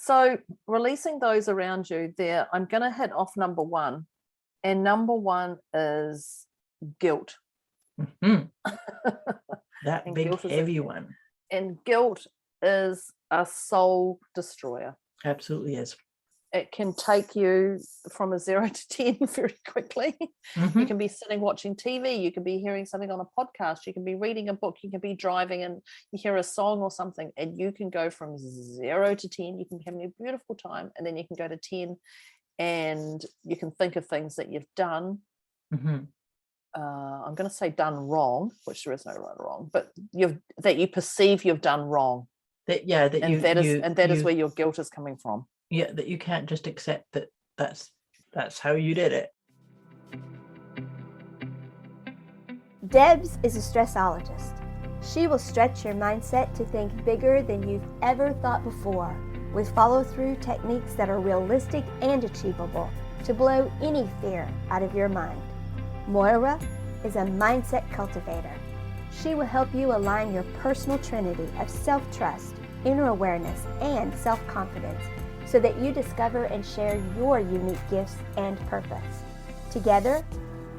So releasing those around you there, I'm going to hit off number one. And number one is guilt. Mm-hmm. That And big, heavy one. And guilt is a soul destroyer. Absolutely is. It can take you from a 0 to 10 very quickly. Mm-hmm. You can be sitting watching TV. You can be hearing something on a podcast. You can be reading a book. You can be driving and you hear a song or something, and you can go from 0 to 10. You can be having a beautiful time, and then you can go to 10, and you can think of things that you've done. Mm-hmm. I'm going to say done wrong, which there is no right or wrong, but that you perceive you've done wrong. That is where your guilt is coming from. Yeah, that you can't just accept that that's how you did it. Debz is a stressologist. She will stretch your mindset to think bigger than you've ever thought before, with follow-through techniques that are realistic and achievable to blow any fear out of your mind. Moira is a mindset cultivator. She will help you align your personal trinity of self-trust, inner awareness, and self-confidence so that you discover and share your unique gifts and purpose. Together,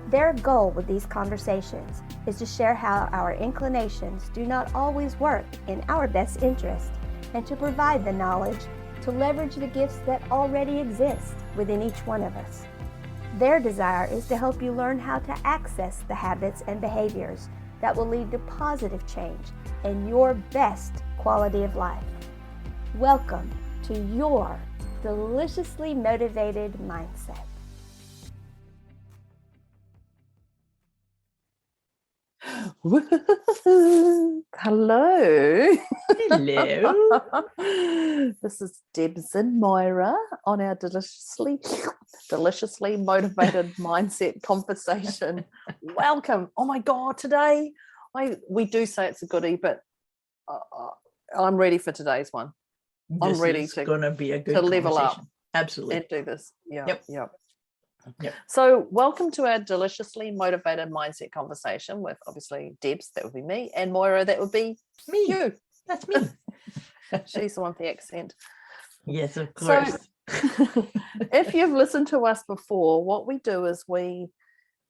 their goal with these conversations is to share how our inclinations do not always work in our best interest, and to provide the knowledge to leverage the gifts that already exist within each one of us. Their desire is to help you learn how to access the habits and behaviors that will lead to positive change and your best quality of life. Welcome to your deliciously motivated mindset. Hello. Hello. This is Debz and Moira on our deliciously motivated mindset conversation. Welcome. Oh my God, today we do say it's a goodie, but I'm ready for today's one. I'm ready to going to be a good to level up. Absolutely. And do this. Yep. Yep. So welcome to our deliciously motivated mindset conversation with obviously Debz, that would be me, and Moira, that would be me. You. That's me. She's the one with the accent. Yes, of course. So if you've listened to us before, what we do is we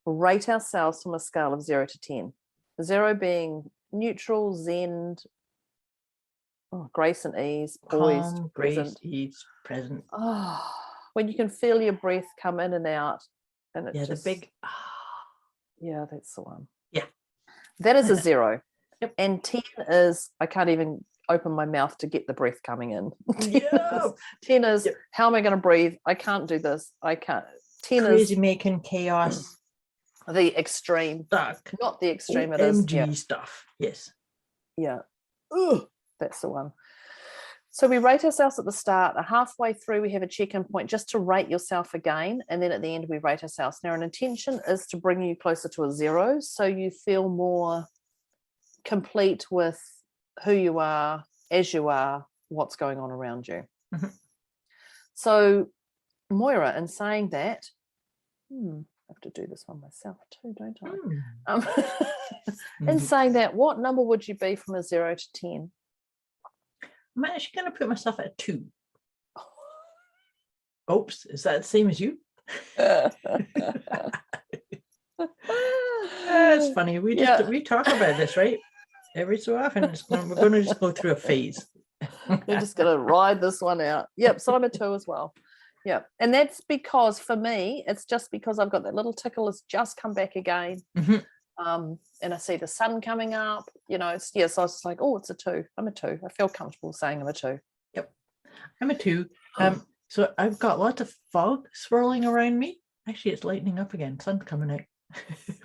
rate ourselves from a scale of 0 to 10. 0 being neutral, zen, grace and ease, poised, calm, present. grace, ease, present. When you can feel your breath come in and out, and it's the big. Yeah, that's the one. Yeah, that is a 0. Yep. And 10 is I can't even open my mouth to get the breath coming in. 10 is how am I going to breathe? I can't do this. I can't. 10 crazy is making chaos. The extreme. Not the extreme. OMG it is. Yeah. Stuff. Yes. Yeah. Ugh, that's the one. So we rate ourselves at the start. Halfway through, we have a check-in point just to rate yourself again. And then at the end, we rate ourselves. Now, an intention is to bring you closer to a 0 so you feel more complete with who you are, as you are, what's going on around you. Mm-hmm. So, Moira, in saying that, I have to do this one myself too, don't I? In saying that, what number would you be from a 0 to 10? I'm actually going to put myself at a 2. Oops, is that the same as you? That's funny. We talk about this, right? Every so often, we're going to just go through a phase. You're just going to ride this one out. Yep, so I'm a 2 as well. Yeah, and that's because for me, it's just because I've got that little tickle has just come back again. Mm-hmm. And I see the sun coming up, so I was just like, oh, it's a 2. I'm a 2. I feel comfortable saying I'm a 2. Yep. I'm a 2. So I've got lots of fog swirling around me. Actually, it's lightening up again. Sun's coming out.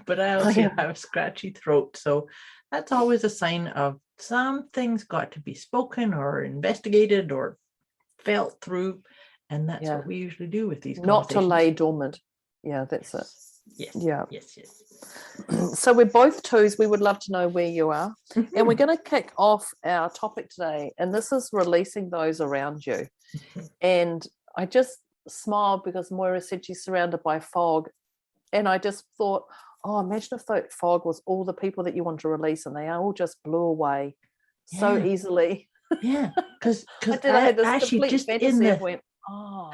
But I also have a scratchy throat. So that's always a sign of something's got to be spoken or investigated or felt through. And that's what we usually do with these conversations. Not to lay dormant. Yeah, that's it. Yes. Yeah. Yes. So we're both 2s. We would love to know where you are. Mm-hmm. And we're going to kick off our topic today. And this is releasing those around you. Mm-hmm. And I just smiled because Moira said she's surrounded by fog. And I just thought, imagine if that fog was all the people that you want to release and they all just blew away so easily. Yeah, because I had this actually complete just in fantasy of the went, oh,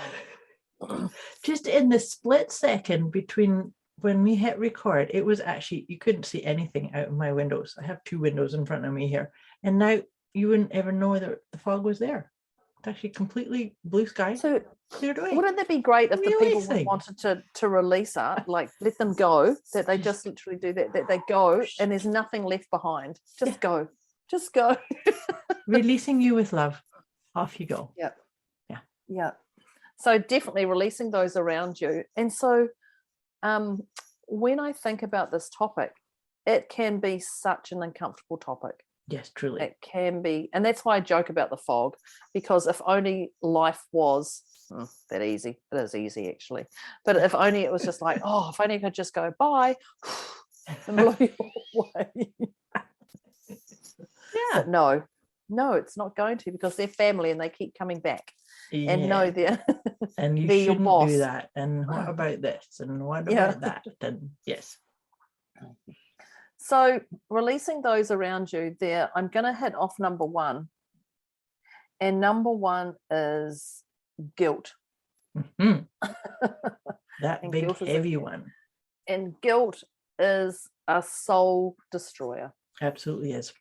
just in the split second between when we hit record, it was actually, you couldn't see anything out of my windows. I have 2 windows in front of me here, and now you wouldn't ever know that the fog was there. It's actually completely blue sky, so cleared away. wouldn't that be great if the people Amazing. wanted to release art, like let them go, that they just literally do that they go and there's nothing left behind. Just go. Releasing you with love. Off you go. Yeah. So definitely releasing those around you. And so when I think about this topic, it can be such an uncomfortable topic. Yes, truly. It can be. And that's why I joke about the fog, because if only life was that easy. It is easy, actually. But if only it was just like, oh, if only I could just go bye and blow you away. Yeah. But no, it's not going to, because they're family and they keep coming back. Yeah. And no, they're and you they're your shouldn't boss. do that. And what about this? And what Yeah. about that? And yes. So releasing those around you there, I'm going to hit off number 1. And number 1 is guilt. Mm-hmm. That And big guilt is heavy one. And guilt is a soul destroyer. Absolutely is.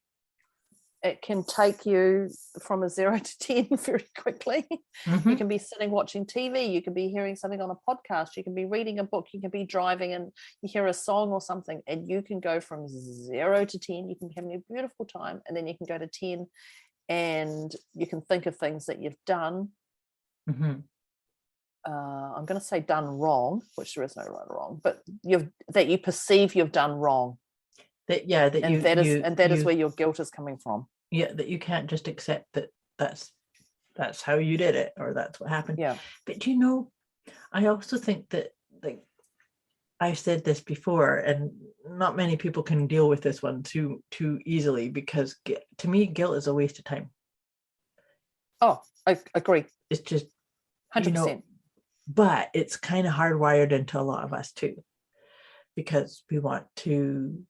It can take you from a 0 to 10 very quickly. Mm-hmm. You can be sitting watching TV, you can be hearing something on a podcast, you can be reading a book, you can be driving and you hear a song or something, and you can go from 0 to 10. You can be having a beautiful time, and then you can go to 10 and you can think of things that you've done. Mm-hmm. I'm going to say done wrong, which there is no right or wrong, but that you perceive you've done wrong. That is where your guilt is coming from. Yeah, that you can't just accept that that's how you did it, or that's what happened. Yeah. But I also think that, like, I've said this before, and not many people can deal with this one too easily, because to me, guilt is a waste of time. Oh, I agree. It's just 100%. But it's kind of hardwired into a lot of us too, because we want to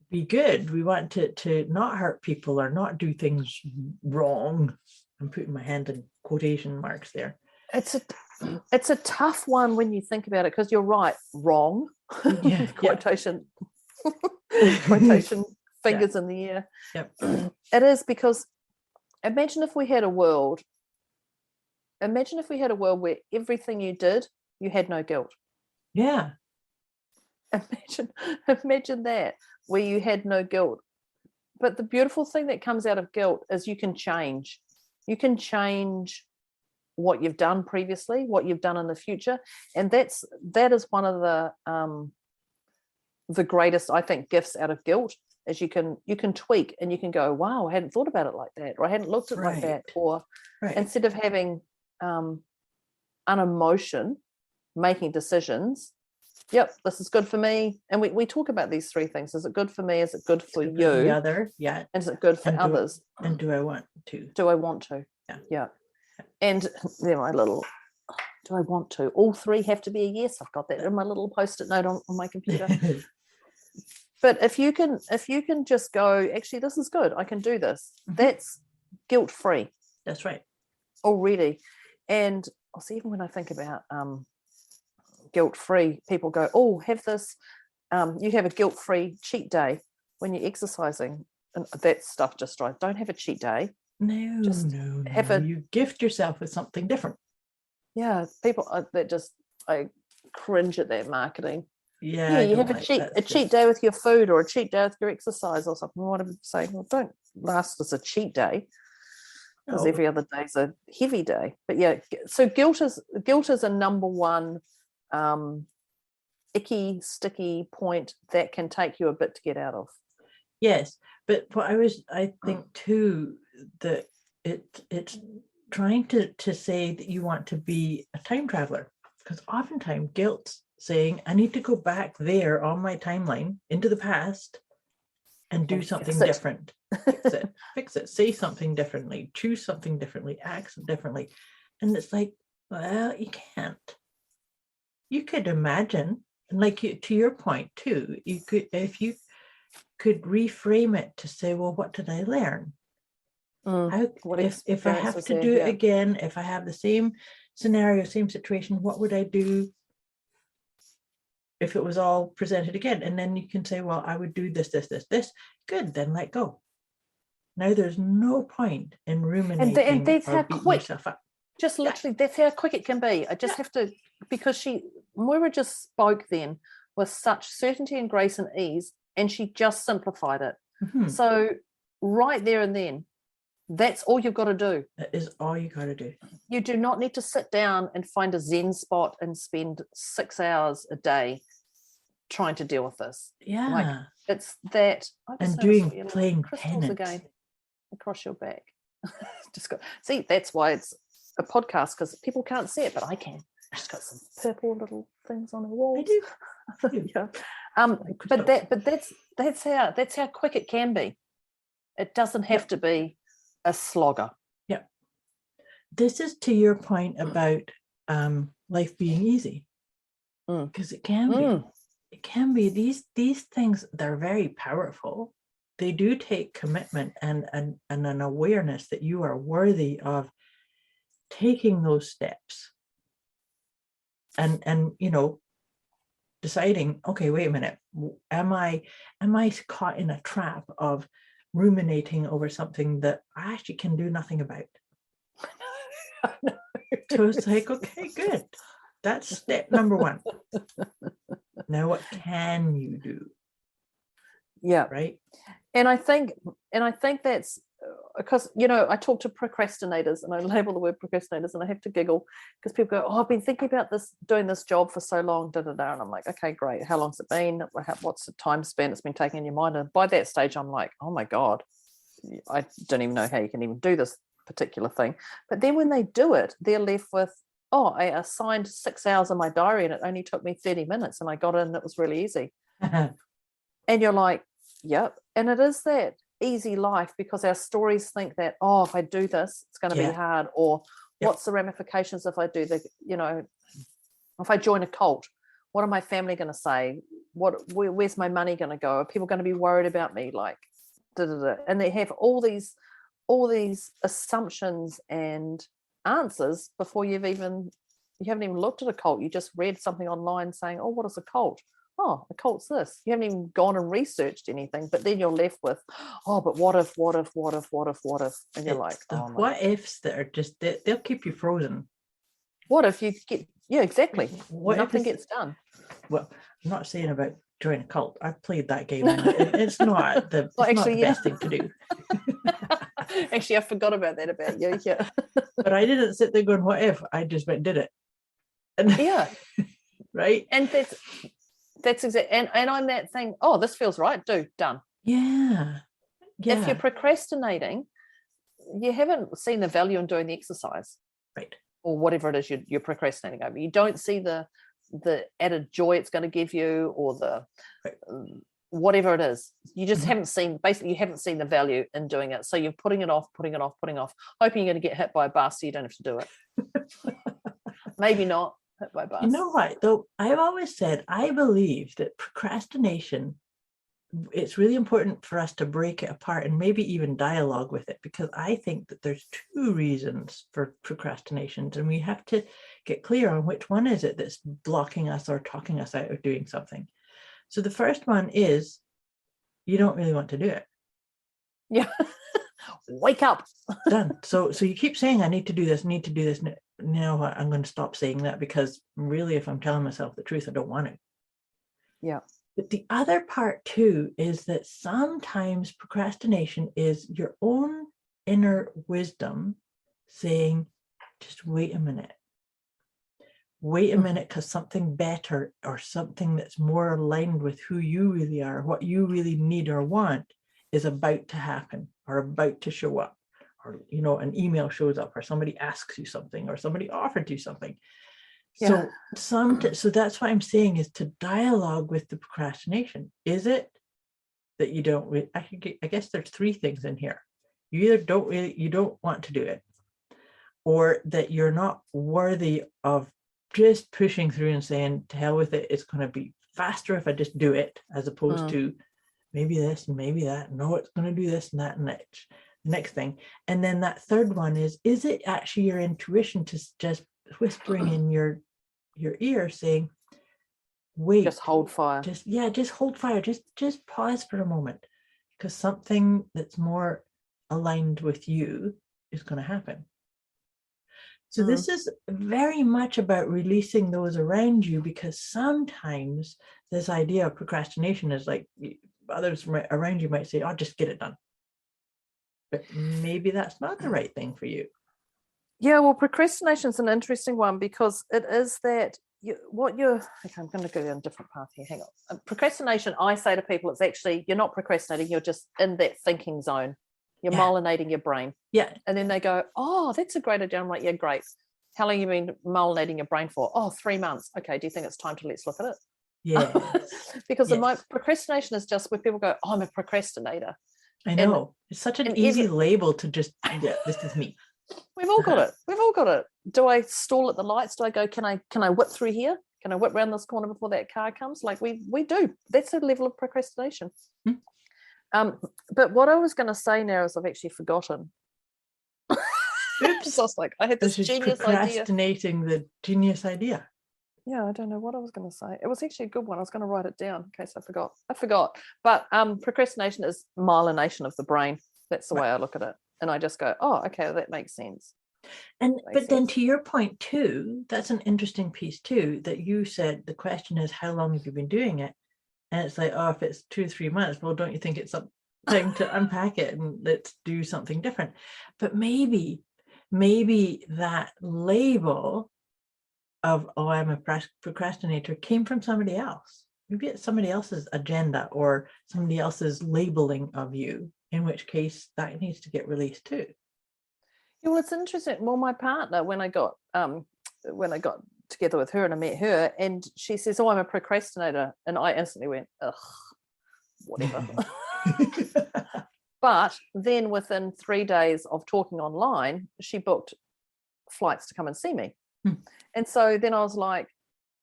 be good. We want to not hurt people or not do things wrong. I'm putting my hand in quotation marks there. It's a tough one when you think about it, because you're right, wrong. Yeah, quotation fingers in the air. Yep. It is, because imagine if we had a world where everything you did, you had no guilt. Yeah. Imagine that, where you had no guilt. But the beautiful thing that comes out of guilt is you can change what you've done previously, what you've done in the future. And that is one of the greatest, I think, gifts out of guilt, is you can tweak and you can go, wow, I hadn't thought about it like that, or I hadn't looked at it like that, or instead of having an emotion, making decisions. Yep, this is good for me. And we talk about these 3 things. Is it good for me? Is it good for you? The other, yeah. And is it good for others? And do I want to? Do I want to? Yeah. And they're my little, do I want to? All 3 have to be a yes. I've got that in my little post-it note on my computer. But if you can just go, actually, this is good, I can do this. Mm-hmm. That's guilt-free. That's right. Already. And also, even when I think about guilt-free, people go, oh, have this, you have a guilt-free cheat day when you're exercising, and that stuff just drives. Don't have a cheat day. No. You gift yourself with something different. Yeah, people I cringe at that marketing. Yeah, you have a cheat day with your food, or a cheat day with your exercise, or something. What I'm saying, well, don't last as a cheat day, because every other day is a heavy day. But yeah, so guilt is a number 1 icky, sticky point that can take you a bit to get out of. Yes, but what I think too, that it's trying to say that you want to be a time traveler, because oftentimes guilt's saying, I need to go back there on my timeline into the past and do something different. Fix it, say something differently, choose something differently, act differently. And it's like, well, you can't. You could imagine, and like to your point too, you could, if you could reframe it to say, well, what did I learn? If I have to do it again, if I have the same scenario, same situation, what would I do if it was all presented again? And then you can say, well, I would do this. Good, then let go. Now there's no point in ruminating and that's or how beating quick, yourself up. just literally, that's how quick it can be. I just have to, because Moira just spoke then with such certainty and grace and ease, and she just simplified it. Mm-hmm. So right there and then, that's all you've got to do. That is all you got to do. You do not need to sit down and find a Zen spot and spend 6 hours a day trying to deal with this. Yeah. Like, it's that. And doing plain crystals penance again across your back. Just got, see, that's why it's a podcast, because people can't see it, but I can. Just got some purple little things on the wall. I do. Yeah. But that's how quick it can be. It doesn't have to be a slogger. Yeah. This is to your point about life being easy, because it can be. It can be. These things, they're very powerful. They do take commitment and an awareness that you are worthy of taking those steps. And deciding, okay, wait a minute, am I caught in a trap of ruminating over something that I actually can do nothing about? So it's like, okay, good. That's step number one. Now what can you do? Yeah. Right. And I think that's because, I talk to procrastinators, and I label the word procrastinators, and I have to giggle because people go, oh, I've been thinking about doing this job for so long, and I'm like, okay, great. How long's it been? What's the time span it's been taking in your mind? And by that stage, I'm like, oh my God, I don't even know how you can even do this particular thing. But then when they do it, they're left with, oh, I assigned 6 hours in my diary and it only took me 30 minutes and I got in and it was really easy. And you're like, yep. And it is that easy life, because our stories think that, oh, if I do this, it's going to be hard, or what's the ramifications if I do if I join a cult, what are my family going to say? Where's my money going to go? Are people going to be worried about me? Like, and they have all these assumptions and answers before you haven't even looked at a cult. You just read something online saying, oh, what is a cult? Oh, a cult's this. You haven't even gone and researched anything, but then you're left with, oh, but what if? And you're like, the oh, what ifs that are just, they'll keep you frozen. What if you get, exactly. Nothing gets done. Well, I'm not saying about join a cult. I've played that game. It's not the best thing to do. Actually, I forgot about that about you. Yeah. But I didn't sit there going, what if? I just went and did it. And yeah. Right. And that's exactly, and I'm that thing, oh, this feels right, done. Yeah. If you're procrastinating, you haven't seen the value in doing the exercise. Right. Or whatever it is you're procrastinating over. You don't see the added joy it's going to give you, or the whatever it is. You just haven't seen the value in doing it. So you're putting it off, hoping you're going to get hit by a bus so you don't have to do it. Maybe not hit by a bus. You know what, though? I've always said, I believe that procrastination, it's really important for us to break it apart and maybe even dialogue with it, because I think that there's two reasons for procrastinations, and we have to get clear on which one is it that's blocking us or talking us out of doing something. So the first one is you don't really want to do it. Yeah. Wake up. Done. So you keep saying, I need to do this. You know what? I'm going to stop saying that, because really, if I'm telling myself the truth, I don't want it. Yeah. But the other part too is that sometimes procrastination is your own inner wisdom saying, just wait a minute. Wait a minute, because something better or something that's more aligned with who you really are, what you really need or want, is about to happen or about to show up. Or, an email shows up, or somebody asks you something, or somebody offered you something. Yeah. So that's what I'm saying, is to dialogue with the procrastination. Is it that you don't really, I guess there's three things in here. You either you don't want to do it, or that you're not worthy of just pushing through and saying, to hell with it, it's going to be faster if I just do it, as opposed to maybe this and maybe that. No, it's going to do this and that and that. The next thing. And then that third one is it actually your intuition just whispering in your ear saying, wait, Just hold fire. Just hold fire. Just pause for a moment, because something that's more aligned with you is going to happen. So this is very much about releasing those around you, because sometimes this idea of procrastination is like, others around you might say, oh, just get it done. But maybe that's not the right thing for you. Yeah, well, procrastination is an interesting one, because it is that okay, I'm going to go down a different path here. Hang on. Procrastination, I say to people, it's actually, you're not procrastinating, you're just in that thinking zone. You're molinating your brain. Yeah. And then they go, oh, that's a great idea. I'm like, yeah, great. How long have you been molinating your brain for? Oh, 3 months. Okay, do you think it's time to let's look at it? Yeah. Because my procrastination is just where people go, oh, I'm a procrastinator. I know. It's such an easy label to just, this is me. We've all got it. We've all got it. Do I stall at the lights? Do I go, can I whip through here? Can I whip around this corner before that car comes? Like we do. That's a level of procrastination. But what I was going to say now is I've actually forgotten. Oops. I was like, I had this genius procrastinating idea. The genius idea. Yeah, I don't know what I was going to say. It was actually a good one. I was going to write it down in case I forgot. But procrastination is myelination of the brain. That's the way I look at it. And I just go, oh, okay, that makes sense. Then to your point too, that's an interesting piece too, that you said the question is, how long have you been doing it? And it's like, oh, if it's 2 or 3 months, well, don't you think it's time to unpack it and let's do something different? But maybe that label of, oh, I'm a procrastinator came from somebody else. Maybe it's somebody else's agenda or somebody else's labeling of you, in which case that needs to get released too. Yeah, well, it's interesting. Well, my partner, when I got together with her and I met her, and she says, oh, I'm a procrastinator. And I instantly went, ugh, whatever. But then within 3 days of talking online, she booked flights to come and see me. And so then I was like,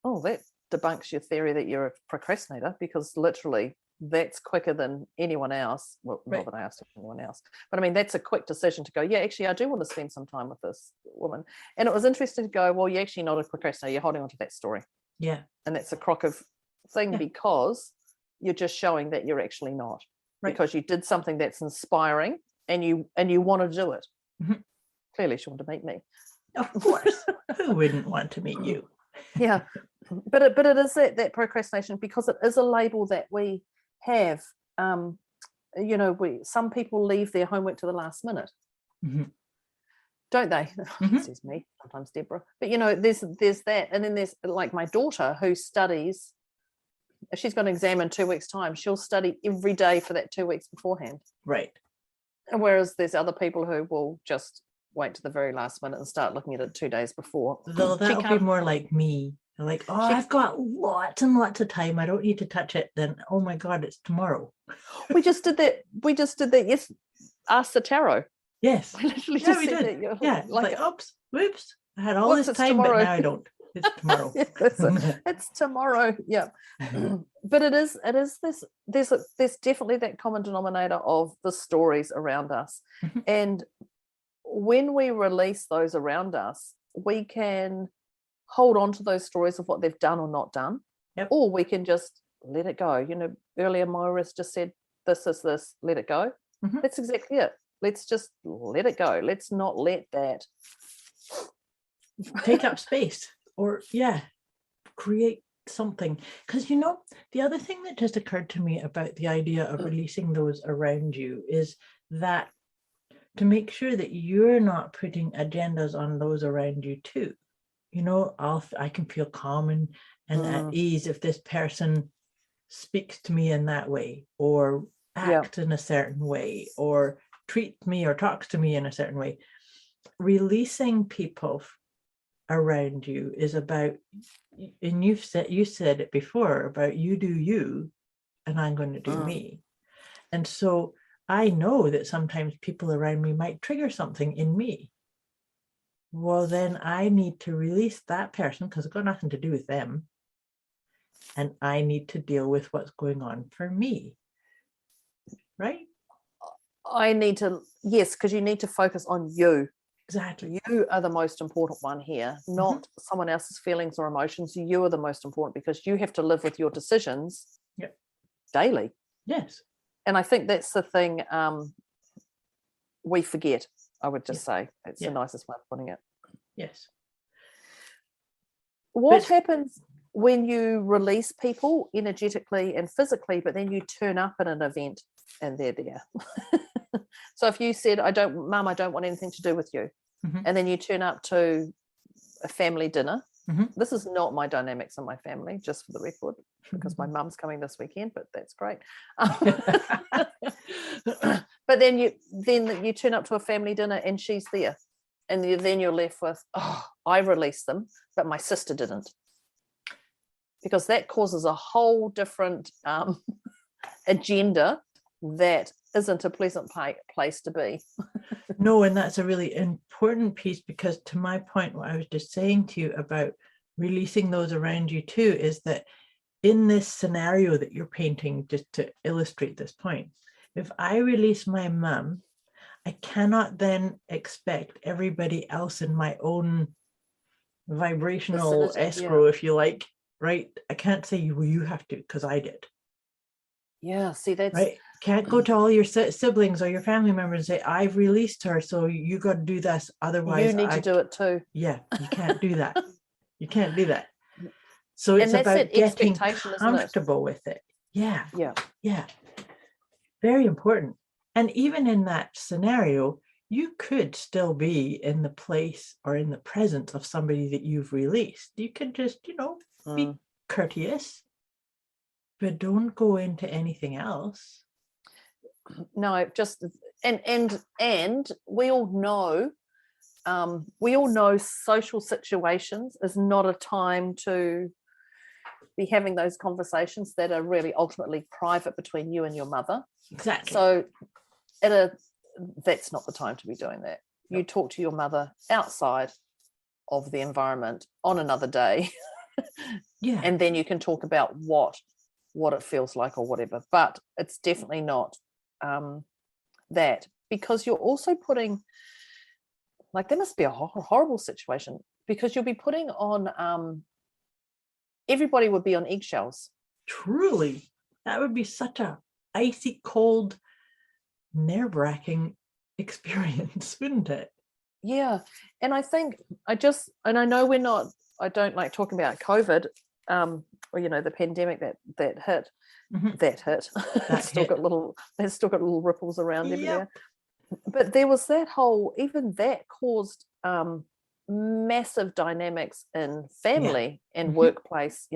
oh, that debunks your theory that you're a procrastinator, because literally that's quicker than anyone else. Well, not that I asked anyone else, but I mean, that's a quick decision to go, yeah, actually, I do want to spend some time with this woman. And it was interesting to go, well, you're actually not a procrastinator. You're holding on to that story. Yeah. And that's a crock of thing because you're just showing that you're actually not. Because you did something that's inspiring and you want to do it. Clearly she wanted to meet me. Of course. Who wouldn't want to meet you? Yeah. But it is that procrastination, because it is a label that we have. Some people leave their homework to the last minute. Don't they? This is me, sometimes Deborah. But there's that. And then there's like my daughter who studies. If she's got an exam in 2 weeks' time, she'll study every day for that 2 weeks beforehand. Right. And whereas there's other people who will just wait to the very last minute and start looking at it 2 days before. Though that'll be more like me. Like, oh, I've got lots and lots of time. I don't need to touch it. Then, oh my God, it's tomorrow. We just did that. Yes. Ask the tarot. Yes. We literally just we did. That. Yeah. Like, oops, whoops. I had all this time, tomorrow? But now I don't. It's tomorrow. It's tomorrow. Yeah. But it is this, there's definitely that common denominator of the stories around us. And when we release those around us, we can hold on to those stories of what they've done or not done. Or we can just let it go. Earlier Moira just said, this is this, let it go. That's exactly it. Let's just let it go. Let's not let that take up space. Or create something. Because the other thing that just occurred to me about the idea of releasing those around you is that to make sure that you're not putting agendas on those around you too. I can feel calm and at ease if this person speaks to me in that way, or acts in a certain way, or treats me or talks to me in a certain way. Releasing people around you is about, and you said it before, about you do you and I'm going to do me. And so I know that sometimes people around me might trigger something in me. Well, then I need to release that person, because it's got nothing to do with them, and I need to deal with what's going on for me. right? I need to, yes, because you need to focus on you. Exactly. You are the most important one here, not someone else's feelings or emotions. You are the most important because you have to live with your decisions daily. Yes. And I think that's the thing we forget, I would just say. It's the nicest way of putting it. Yes. What happens when you release people energetically and physically, but then you turn up at an event and they're there? So if you said, Mum, I don't want anything to do with you, and then you turn up to a family dinner. This is not my dynamics in my family, just for the record, because my mum's coming this weekend, but that's great. But then you turn up to a family dinner and she's there, and then you're left with, oh, I released them, but my sister didn't, because that causes a whole different agenda that isn't a pleasant place to be. No, and that's a really important piece, because to my point, what I was just saying to you about releasing those around you too, is that in this scenario that you're painting, just to illustrate this point, if I release my mum, I cannot then expect everybody else in my own vibrational escrow, if you like, right? I can't say, well, you have to, because I did. Yeah, see, that's right. Can't go to all your siblings or your family members and say, I've released her, so you got to do this. Otherwise, you need to do it too. Yeah, you can't do that. You can't do that. So it's about getting comfortable with it. Yeah. Yeah. Yeah. Very important. And even in that scenario, you could still be in the place or in the presence of somebody that you've released. You can just, be courteous, but don't go into anything else. No, just and we all know social situations is not a time to be having those conversations that are really ultimately private between you and your mother. Exactly. So that's not the time to be doing that. You talk to your mother outside of the environment on another day. Yeah. And then you can talk about what it feels like or whatever. But it's definitely not that, because you're also putting, like, there must be a horrible situation, because you'll be putting on everybody would be on eggshells. Truly, that would be such a icy cold, nerve-wracking experience, wouldn't it? Yeah. And I think I know I don't like talking about COVID, or the pandemic that hit. That's still got little ripples around everywhere. But there was that whole, even that caused massive dynamics in family and workplace,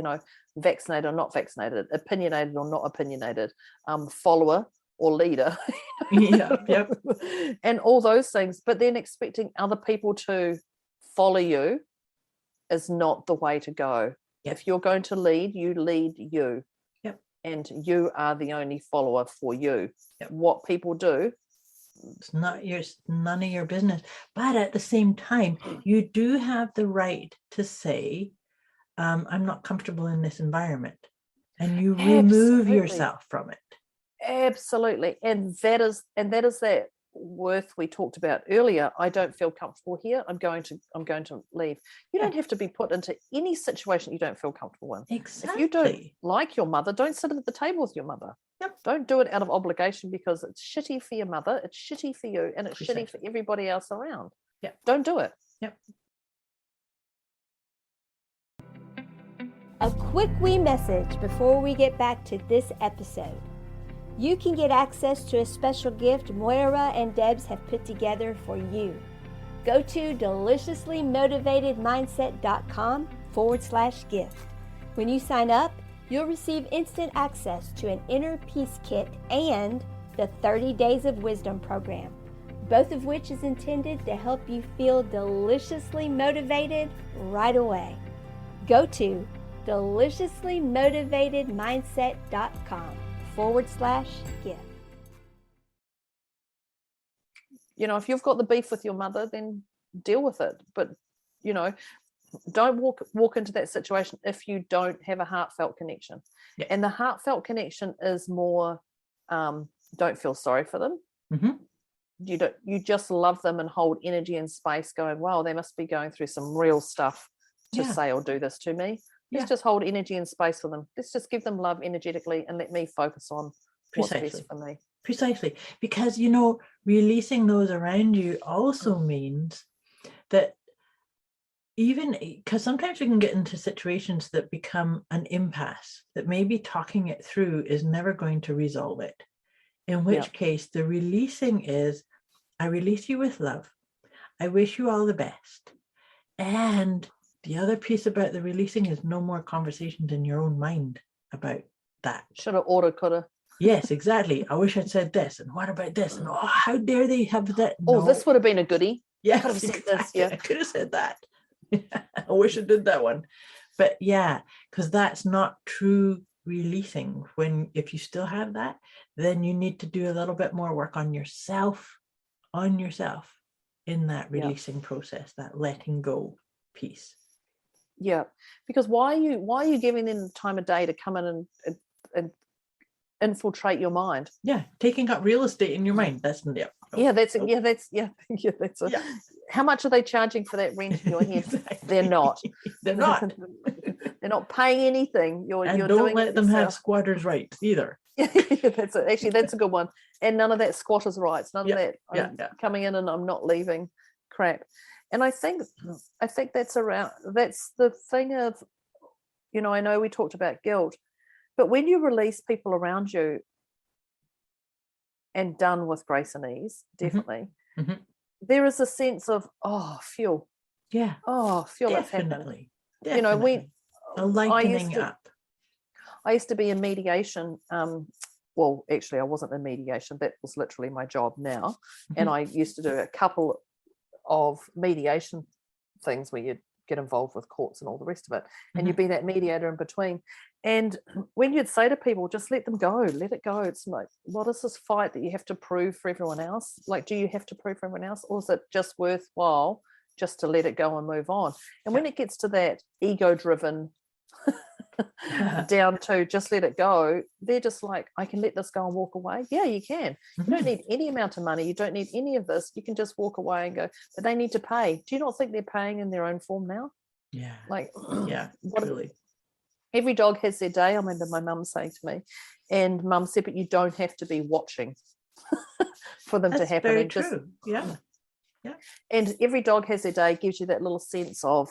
vaccinated or not vaccinated, opinionated or not opinionated, follower or leader. And all those things. But then expecting other people to follow you is not the way to go. If you're going to lead, you lead you. And you are the only follower for you. What people do, it's none of your business. But at the same time, you do have the right to say, I'm not comfortable in this environment, and you remove yourself from it. Absolutely. And that is that worth we talked about earlier. I don't feel comfortable here. I'm going to leave. You don't have to be put into any situation you don't feel comfortable in. Exactly. If you don't like your mother, don't sit at the table with your mother. Don't do it out of obligation, because it's shitty for your mother, it's shitty for you, and it's shitty for everybody else around. Don't do it. A quick wee message before we get back to this episode. You can get access to a special gift Moira and Debz have put together for you. Go to deliciously-motivated-mindset.com/gift. When you sign up, you'll receive instant access to an inner peace kit and the 30 Days of Wisdom program, both of which is intended to help you feel deliciously motivated right away. Go to deliciously-motivated-mindset.com/gift. If you've got the beef with your mother, then deal with it. But, don't walk into that situation if you don't have a heartfelt connection. And the heartfelt connection is more don't feel sorry for them. Mhm. You just love them and hold energy and space, going, wow, they must be going through some real stuff to Yeah. say or do this to me. Let's Yeah. just hold energy and space for them. Let's just give them love energetically and let me focus on what's Precisely. best for me. Precisely. Because, you know, releasing those around you also means that even because sometimes we can get into situations that become an impasse, that maybe talking it through is never going to resolve it. In which case, the releasing is, I release you with love. I wish you all the best. And the other piece about the releasing is no more conversations in your own mind about that. Shoulda, oughta, coulda. Yes, exactly. I wish I'd said this. And what about this? And oh, how dare they have that? Oh, No. this would have been a goodie. Yes, could have said exactly. this, yeah. I could have said that. I wish I did that one. But yeah, because that's not true releasing. If you still have that, then you need to do a little bit more work on yourself in that releasing process, that letting go piece. Yeah, because why are you giving them the time of day to come in and infiltrate your mind? Yeah, taking up real estate in your mind. That's how much are they charging for that rent in your head? Exactly. They're not. They're not. They're not paying anything. You're don't doing let it them have yourself. squatters' rights either. That's it. Actually, that's a good one. And none of that squatters' rights. None of that. Coming in and I'm not leaving crap. And I think that's the thing of, you know, I know we talked about guilt, but when you release people around you and done with grace and ease, definitely, there is a sense of, oh, fuel. Yeah. Oh, fuel, it's happened. Definitely. You know, a lightening up. I used to be in mediation. Well, actually, I wasn't in mediation. That was literally my job now. And I used to do a couple of mediation things where you'd get involved with courts and all the rest of it. And you'd be that mediator in between. And when you'd say to people, just let them go, let it go. It's like, what is this fight that you have to prove for everyone else? Like, do you have to prove for everyone else? Or is it just worthwhile just to let it go and move on? And when it gets to that ego-driven down to just let it go, they're just like, I can let this go and walk away. Yeah, you can. You don't need any amount of money. You don't need any of this. You can just walk away and go, but they need to pay. Do you not think they're paying in their own form now? Yeah. Like, yeah, truly. Every dog has their day. I remember my mum saying to me, and mum said, but you don't have to be watching for them to happen. Very and true. Yeah. And every dog has their day, gives you that little sense of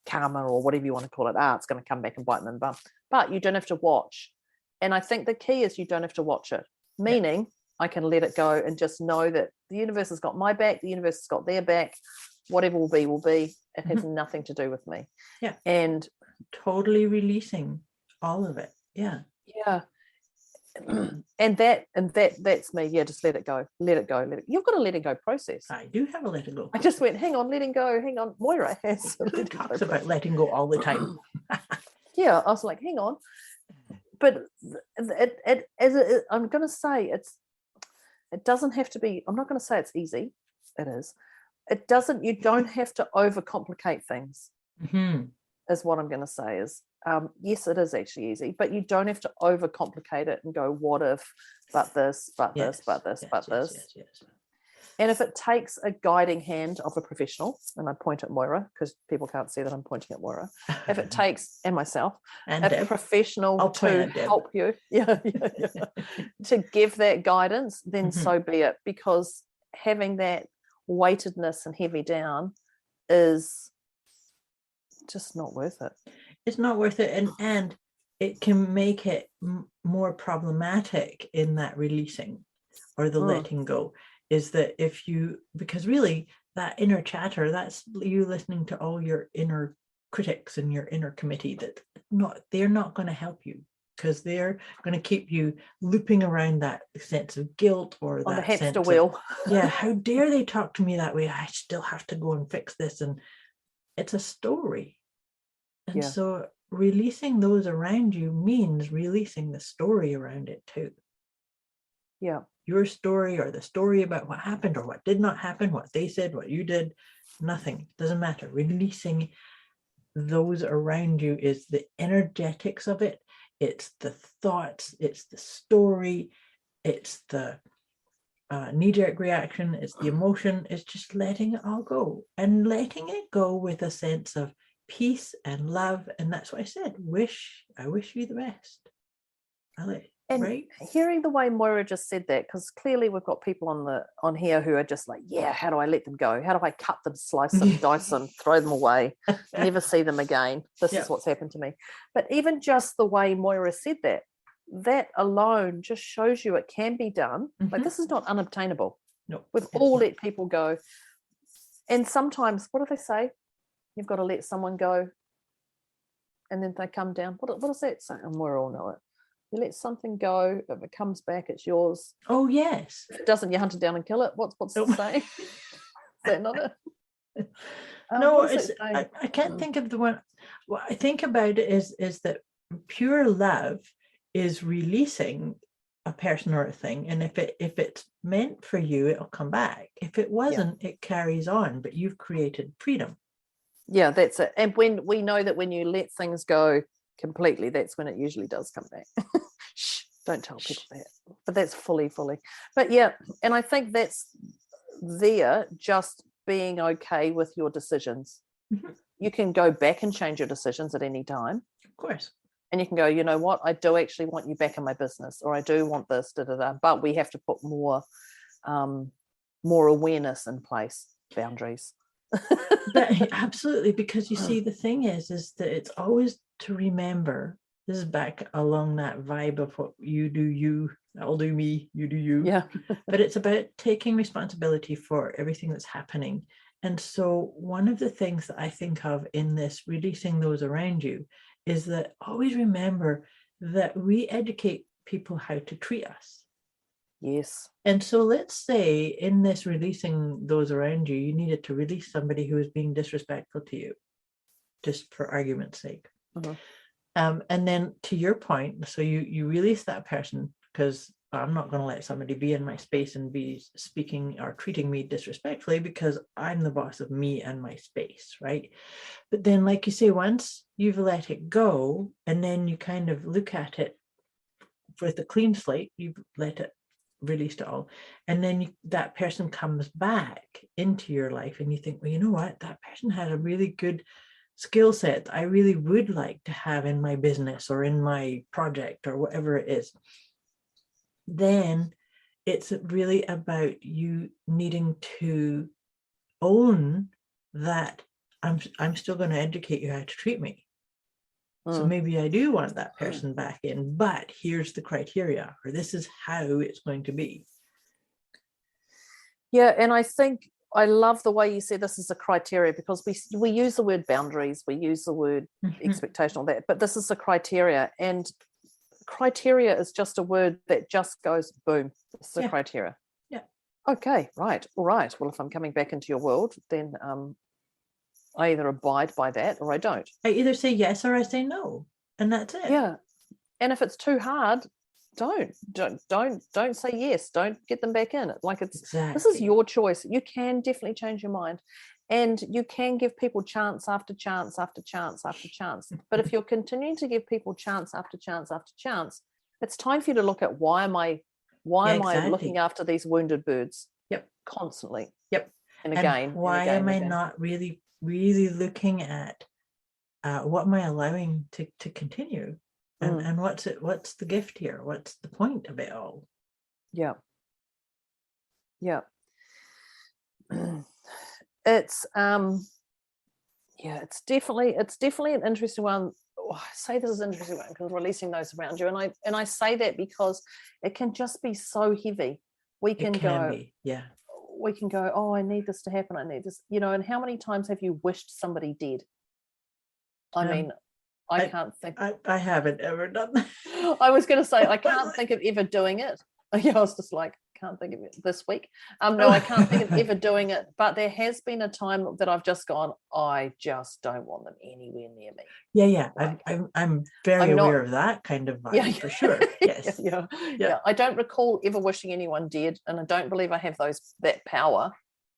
karma or whatever you want to call it. It's going to come back and bite them in the bum. But you don't have to watch. And I think the key is you don't have to watch it, meaning I can let it go and just know that the universe has got my back, the universe has got their back, whatever will be, will be. It has nothing to do with me. Yeah. And totally releasing all of it. Yeah. Yeah. And that's me. Yeah, just let it go. Let it go. You've got a let it go process. I do have a let it go. I just went, hang on, letting go. Hang on. Moira has. Who talks about letting go all the time? Yeah, I was like, hang on. But I'm going to say it doesn't have to be, I'm not going to say it's easy. It is. You don't have to overcomplicate things, is what I'm going to say is, yes, it is actually easy, but you don't have to overcomplicate it and go, what if, but this, but this, but this, but this. Yes. And if it takes a guiding hand of a professional, and I point at Moira because people can't see that I'm pointing at Moira. If it takes, and myself, and a professional to help you, to give that guidance, then so be it. Because having that weightedness and heavy down is just not worth it. It's not worth it, and it can make it more problematic in that releasing or the letting go. Is that because really that inner chatter, that's you listening to all your inner critics and your inner committee they're not going to help you, because they're going to keep you looping around that sense of guilt or on that the hamster sense wheel. How dare they talk to me that way? I still have to go and fix this, and it's a story. And so releasing those around you means releasing the story around it too. Yeah. Your story, or the story about what happened or what did not happen, what they said, what you did, nothing. Doesn't matter. Releasing those around you is the energetics of it. It's the thoughts. It's the story. it's the knee-jerk reaction, it's the emotion, it's just letting it all go, and letting it go with a sense of peace and love. And that's what I said, I wish you the best. And right? Hearing the way Moira just said that, because clearly we've got people on here who are just like, yeah, how do I let them go? How do I cut them, slice them, dice them, throw them away, never see them again? This is what's happened to me. But even just the way Moira said that alone just shows you it can be done. Like, this is not unobtainable. No, we've all let people go. And sometimes, what do they say? You've got to let someone go and then they come down. What does that say? And we all know it. You let something go, if it comes back, it's yours. Oh, yes. If it doesn't, you hunt it down and kill it. What's the saying? Is that not it? No, it's, I can't think of the one. What I think about it is that pure love is releasing a person or a thing, and if it's meant for you, it'll come back. If it wasn't, it carries on, but you've created freedom. Yeah, that's it. And when we know that when you let things go completely, that's when it usually does come back. Shh, don't tell people that. But that's fully. But yeah, and I think that's there, just being okay with your decisions. You can go back and change your decisions at any time. Of course. And you can go, you know what, I do actually want you back in my business, or I do want this, but we have to put more awareness in place, boundaries. But absolutely, because you see, the thing is that it's always to remember, this is back along that vibe of what you do you, I'll do me, you do you. Yeah. But it's about taking responsibility for everything that's happening. And so one of the things that I think of in this, releasing those around you, is that always remember that we educate people how to treat us. Yes. And so let's say in this releasing those around you, you needed to release somebody who is being disrespectful to you, just for argument's sake. And then to your point, so you release that person, because I'm not going to let somebody be in my space and be speaking or treating me disrespectfully, because I'm the boss of me and my space, right? But then, like you say, once you've let it go, and then you kind of look at it with a clean slate, you've let it, released it all, and then that person comes back into your life, and you think, well, you know what, that person had a really good skill set I really would like to have in my business or in my project or whatever it is. Then it's really about you needing to own that I'm still going to educate you how to treat me. So maybe I do want that person back in, but here's the criteria, or this is how it's going to be. Yeah, and I think I love the way you said this is a criteria, because we use the word boundaries, we use the word expectation, all that, but this is a criteria, and criteria is just a word that just goes boom. This is a criteria. Yeah. Okay, right, all right. Well, if I'm coming back into your world, then I either abide by that or I don't. I either say yes or I say no, and that's it. Yeah, and if it's too hard, don't say yes. Don't get them back in. Like, this is your choice. You can definitely change your mind, and you can give people chance after chance after chance after chance. But if you're continuing to give people chance after chance after chance, it's time for you to look at why am I looking after these wounded birds? Yep. Constantly. Yep. And again. Why am I not really looking at what am I allowing to continue, and what's the gift here, what's the point of it all? Yeah it's definitely an interesting one. I say this is an interesting one because releasing those around you, and I say that because it can just be so heavy. We can go, oh, I need this to happen, I need this, and how many times have you wished somebody dead? I mean, I can't think. I haven't ever done that. I was going to say, I can't think of ever doing it. I was just like, can't think of it this week. No, I can't think of ever doing it. But there has been a time that I've just gone, I just don't want them anywhere near me. Yeah. Like, I'm very aware of that kind of vibe, for sure. Yes. Yeah. I don't recall ever wishing anyone dead, and I don't believe I have that power.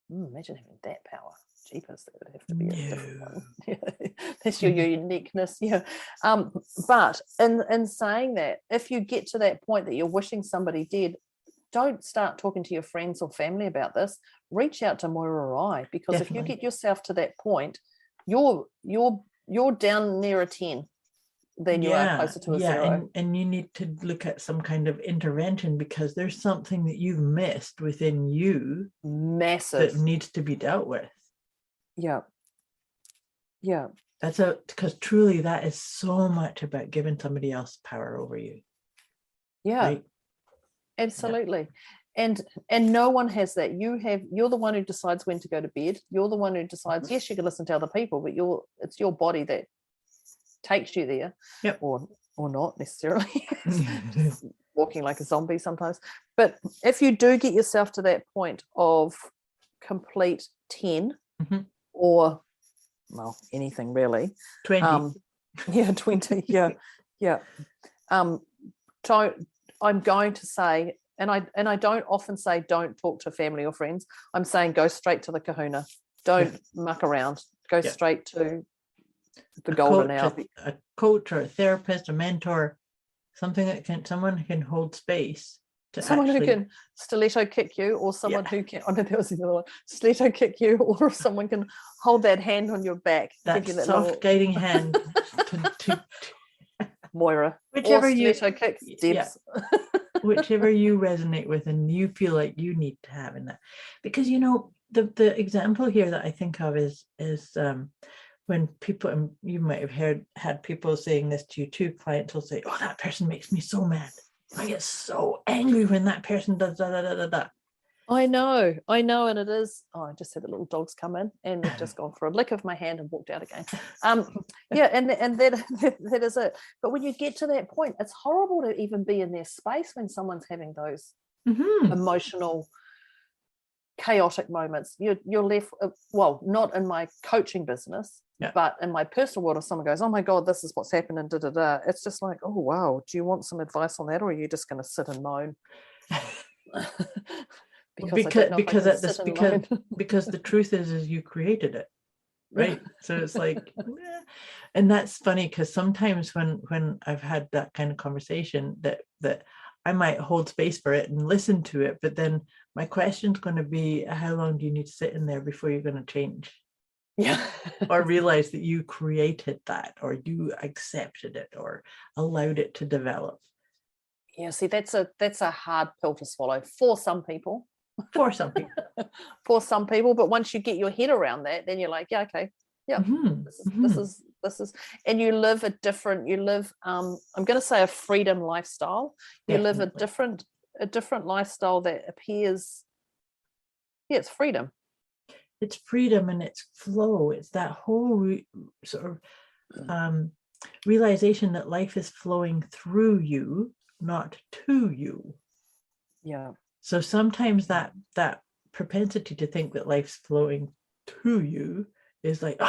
Imagine having that power. Jeepers, that would have to be a different one. That's your uniqueness. But in saying that, if you get to that point that you're wishing somebody dead, don't start talking to your friends or family about this. Reach out to Moira or I, because if you Definitely. get yourself to that point, you're down near a 10 than you are closer to a 0. And you need to look at some kind of intervention, because there's something that you've missed within you Massive. that needs to be dealt with. Yeah. Because truly that is so much about giving somebody else power over you. Yeah. Right? Absolutely. And no one has that. You're the one who decides when to go to bed. You're the one who decides, yes, you can listen to other people, but it's your body that takes you there. Yep. Or not necessarily. Just walking like a zombie sometimes. But if you do get yourself to that point of complete 10, or anything really, 20. 20, yeah. I'm going to say, and I don't often say don't talk to family or friends. I'm saying go straight to the kahuna. Don't muck around. Go straight to the golden hour. A coach or a therapist, a mentor, someone who can hold space. Someone who can stiletto kick you, or someone who can, there was another one, stiletto kick you, or someone can hold that hand on your back. That soft guiding hand to Moira. Whichever or stiletto kick, Debz. Whichever you resonate with and you feel like you need to have in that. Because, the example here that I think of is when people, and you might have had people saying this to you too, clients will say, oh, that person makes me so mad. I get so angry when that person does da da da da da. I know, and it is. Oh, I just had the little dogs come in, and they've just gone for a lick of my hand and walked out again. And that is it. But when you get to that point, it's horrible to even be in their space when someone's having those emotional, chaotic moments. You're left. Well, not in my coaching business. Yeah. But in my personal world, if someone goes, oh my God, this is what's happened, and it's just like, oh wow, do you want some advice on that, or are you just going to sit and moan? because the truth is you created it, right? So it's like, and that's funny, because sometimes when I've had that kind of conversation, that I might hold space for it and listen to it, but then my question's going to be, how long do you need to sit in there before you're going to change? Yeah. Or realize that you created that, or you accepted it, or allowed it to develop. Yeah, see, that's a hard pill to swallow for some people. For some people, but once you get your head around that, then you're like, yeah, okay, yeah, this is, and you live I'm going to say a freedom lifestyle. You live a different lifestyle that appears, it's freedom. It's freedom and it's flow. It's that whole sort of realization that life is flowing through you, not to you. Yeah. So sometimes that propensity to think that life's flowing to you is like,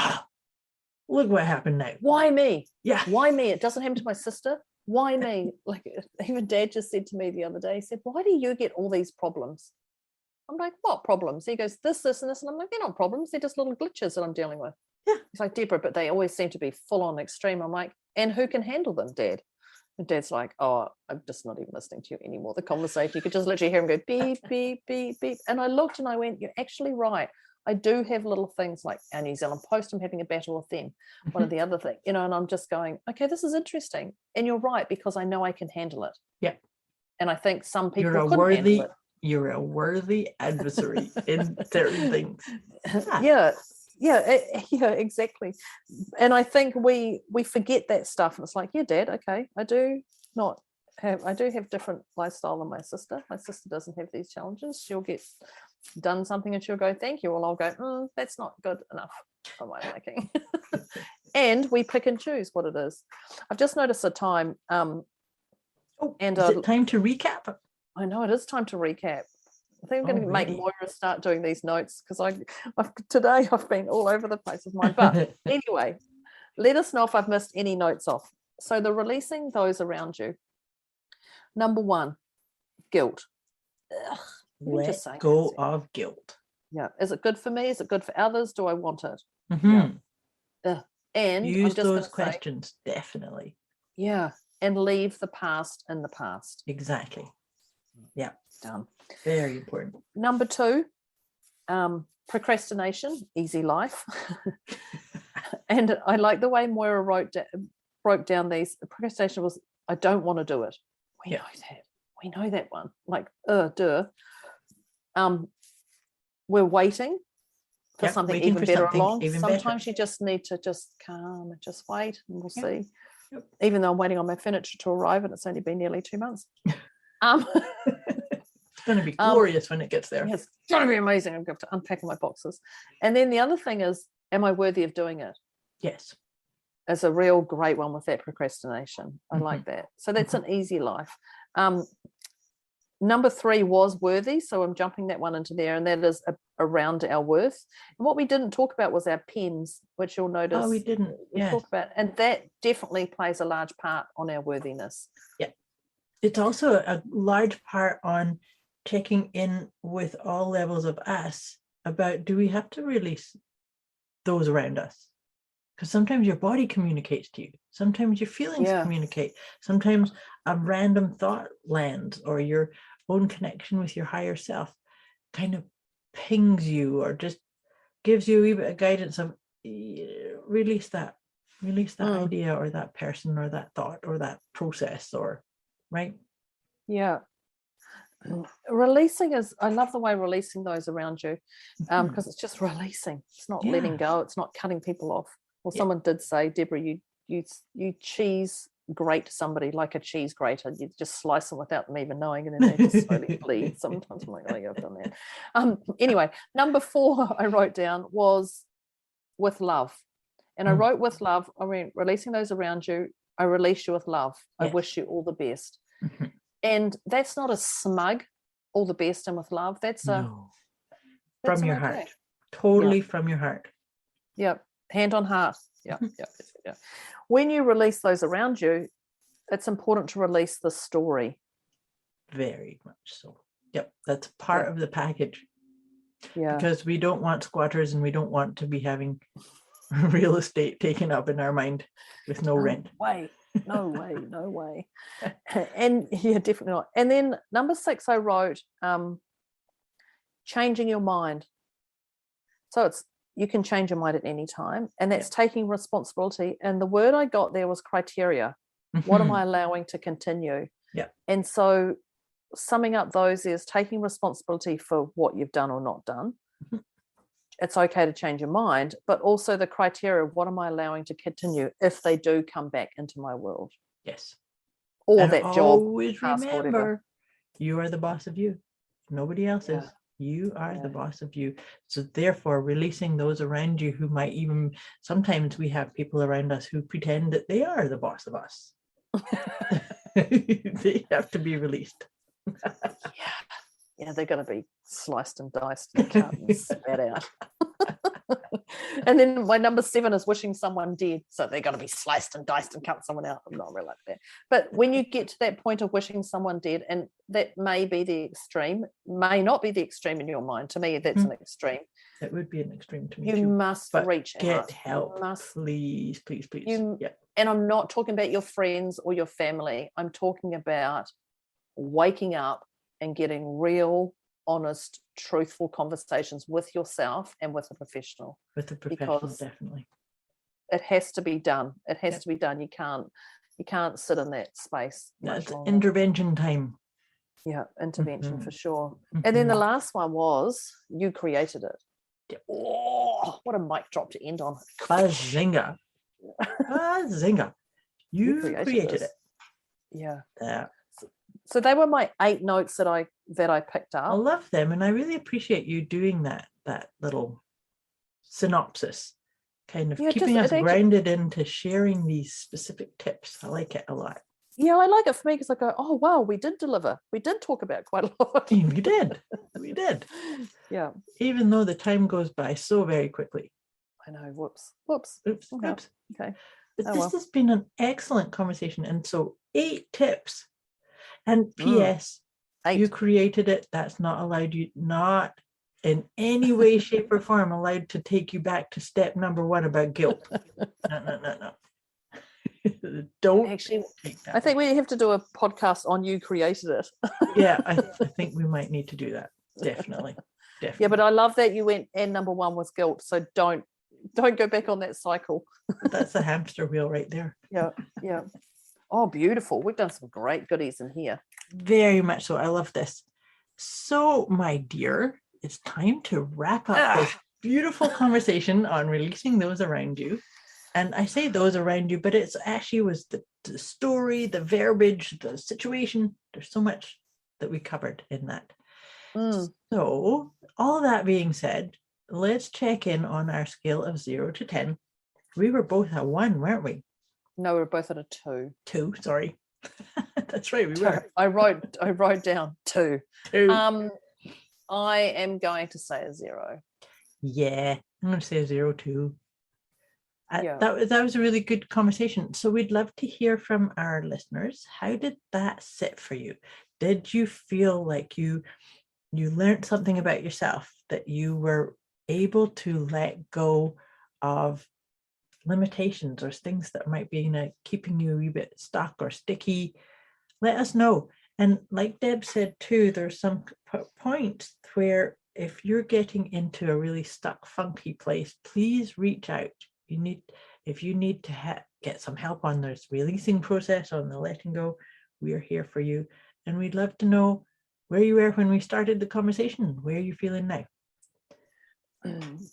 look what happened now. Why me? Yeah. Why me? It doesn't happen to my sister. Why me? Like, even Dad just said to me the other day, he said, why do you get all these problems? I'm like, what problems? He goes, this, and this. And I'm like, they're not problems. They're just little glitches that I'm dealing with. Yeah. He's like, Deborah, but they always seem to be full on extreme. I'm like, and who can handle them, Dad? And Dad's like, oh, I'm just not even listening to you anymore. The conversation, you could just literally hear him go beep, beep, beep, beep. And I looked and I went, you're actually right. I do have little things like our New Zealand Post, I'm having a battle with them. One of the other things, and I'm just going, okay, this is interesting. And you're right, because I know I can handle it. Yeah. And I think some people couldn't handle it. You're a worthy adversary in certain things. Yeah, exactly. And I think we forget that stuff, and it's like, yeah, Dad, okay, I do have different lifestyle than my sister. My sister doesn't have these challenges. She'll get done something and she'll go, thank you. Well, I'll go, that's not good enough for my liking. And we pick and choose what it is. I've just noticed a time. Is it time to recap? I know it is time to recap. I think I'm going to make Moira start doing these notes, because today I've been all over the place with mine. But anyway, let us know if I've missed any notes off. So the releasing those around you. Number 1, guilt. Let go of guilt. Yeah. Is it good for me? Is it good for others? Do I want it? Yeah. And use those questions, definitely. Yeah. And leave the past in the past. Exactly. Yeah. Done. Very important. Number 2, procrastination, easy life. And I like the way Moira broke down these. Procrastination was, I don't want to do it. We know that. We know that one. Like, duh. We're waiting for something waiting even for better something along. even Sometimes better. you just need to just calm and just wait, and we'll see. Yep. Even though I'm waiting on my furniture to arrive, and it's only been nearly 2 months. It's going to be glorious when it gets there. It's going to be amazing. I'm going to unpack my boxes. And then the other thing is, am I worthy of doing it? Yes. Is a real great one with that procrastination. I like that. So that's an easy life. Number 3 was worthy. So I'm jumping that one into there, and that is around our worth. And what we didn't talk about was our PEMS, which you'll notice. Oh, we didn't. Yeah. Talk about, and that definitely plays a large part on our worthiness. Yeah. It's also a large part on checking in with all levels of us about, do we have to release those around us? Because sometimes your body communicates to you. Sometimes your feelings communicate. Sometimes a random thought lands, or your own connection with your higher self kind of pings you, or just gives you a wee bit of guidance of release that idea, or that person, or that thought, or that process, or right. Yeah. Releasing is, I love the way releasing those around you, because it's just releasing. It's not letting go. It's not cutting people off. Well, someone did say, Deborah, you cheese grate somebody like a cheese grater. You just slice them without them even knowing, and then they just slowly bleed. Sometimes I'm like, oh yeah, I've done that. Anyway, number 4 I wrote down was with love. And I wrote with love, I mean, releasing those around you, I release you with love. I wish you all the best. And that's not a smug, all the best and with love. That's from your heart. Totally from your heart. Yep. Hand on heart. Yeah. When you release those around you, it's important to release the story. Very much so. Yep. That's part of the package. Yeah. Because we don't want squatters, and we don't want to be having real estate taken up in our mind with no rent. No way. And yeah, definitely not. And then number 6 I wrote changing your mind. So it's, you can change your mind at any time, and that's taking responsibility. And the word I got there was criteria. What am I allowing to continue? Yeah. And so summing up those is taking responsibility for what you've done or not done. It's okay to change your mind, but also the criteria of what am I allowing to continue if they do come back into my world? Yes. Or and that job. Always task, remember, whatever. You are the boss of you. Nobody else is. You are the boss of you. So therefore, releasing those around you who might even, sometimes we have people around us who pretend that they are the boss of us. They have to be released. Yeah, they're going to be sliced and diced and cut and spat out. And then my number 7 is wishing someone dead. So they're going to be sliced and diced and cut someone out. I'm not really like that. But when you get to that point of wishing someone dead, and that may be the extreme, may not be the extreme in your mind. To me, that's an extreme. It would be an extreme to me. You too. must reach out. Get help. Please. And I'm not talking about your friends or your family. I'm talking about waking up and getting real, honest, truthful conversations with yourself and with a professional. With a professional, definitely. It has to be done. It has to be done. You can't sit in that space. That's intervention time. Yeah, intervention for sure. And then the last one was you created it. Yep. Oh, what a mic drop to end on. Bazinga. Bazinga. You created it. Yeah. Yeah. So they were my 8 notes that I picked up. I love them, and I really appreciate you doing that little synopsis, kind of keeping us grounded into sharing these specific tips. I like it a lot. Yeah, I like it for me because I go, oh wow, we did deliver. We did talk about quite a lot. We did. Yeah. Even though the time goes by so very quickly. I know. Whoops. Okay. But this has been an excellent conversation, and so 8 tips. And P.S. 8. You created it. That's not allowed you, not in any way, shape, or form allowed to take you back to step number 1 about guilt. No. Don't Actually, take that. I think we have to do a podcast on you created it. Yeah, I think we might need to do that. Definitely. Yeah, but I love that you went, and number one was guilt. So don't go back on that cycle. That's the hamster wheel right there. Yeah. Oh, beautiful. We've done some great goodies in here. Very much so. I love this. So, my dear, it's time to wrap up this beautiful conversation on releasing those around you. And I say those around you, but it's actually was the story, the verbiage, the situation. There's so much that we covered in that. So, all that being said, let's check in on our scale of 0 to 10. We were both at 1, weren't we? No, we were both at a 2. 2, sorry. That's right, we were. I wrote down 2. 2. I am going to say a 0. Yeah, I'm going to say a 0 too. Yeah. That was a really good conversation. So we'd love to hear from our listeners. How did that sit for you? Did you feel like you learned something about yourself, that you were able to let go of limitations or things that might be keeping you a wee bit stuck or sticky? Let us know. And like Deb said too, there's some points where if you're getting into a really stuck, funky place, please reach out. If you need to get some help on this releasing process, on the letting go, we're here for you. And we'd love to know where you were when we started the conversation. Where are you feeling now?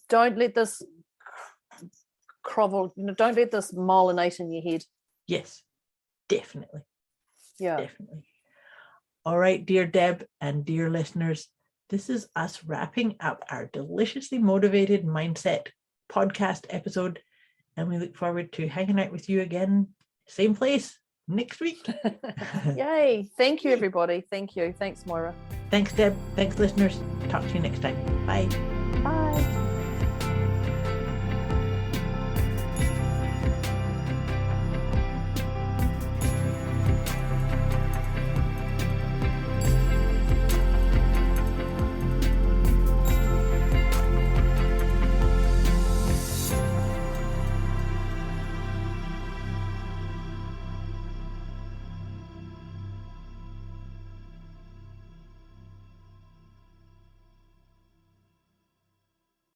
Don't let this grovel, don't let this molinate in your head. Yes, definitely. Yeah. Definitely. All right, dear Deb and dear listeners, this is us wrapping up our Deliciously Motivated Mindset podcast episode, and we look forward to hanging out with you again, same place, next week. Yay. Thank you, everybody. Thank you. Thanks, Moira. Thanks, Deb. Thanks, listeners. Talk to you next time. Bye.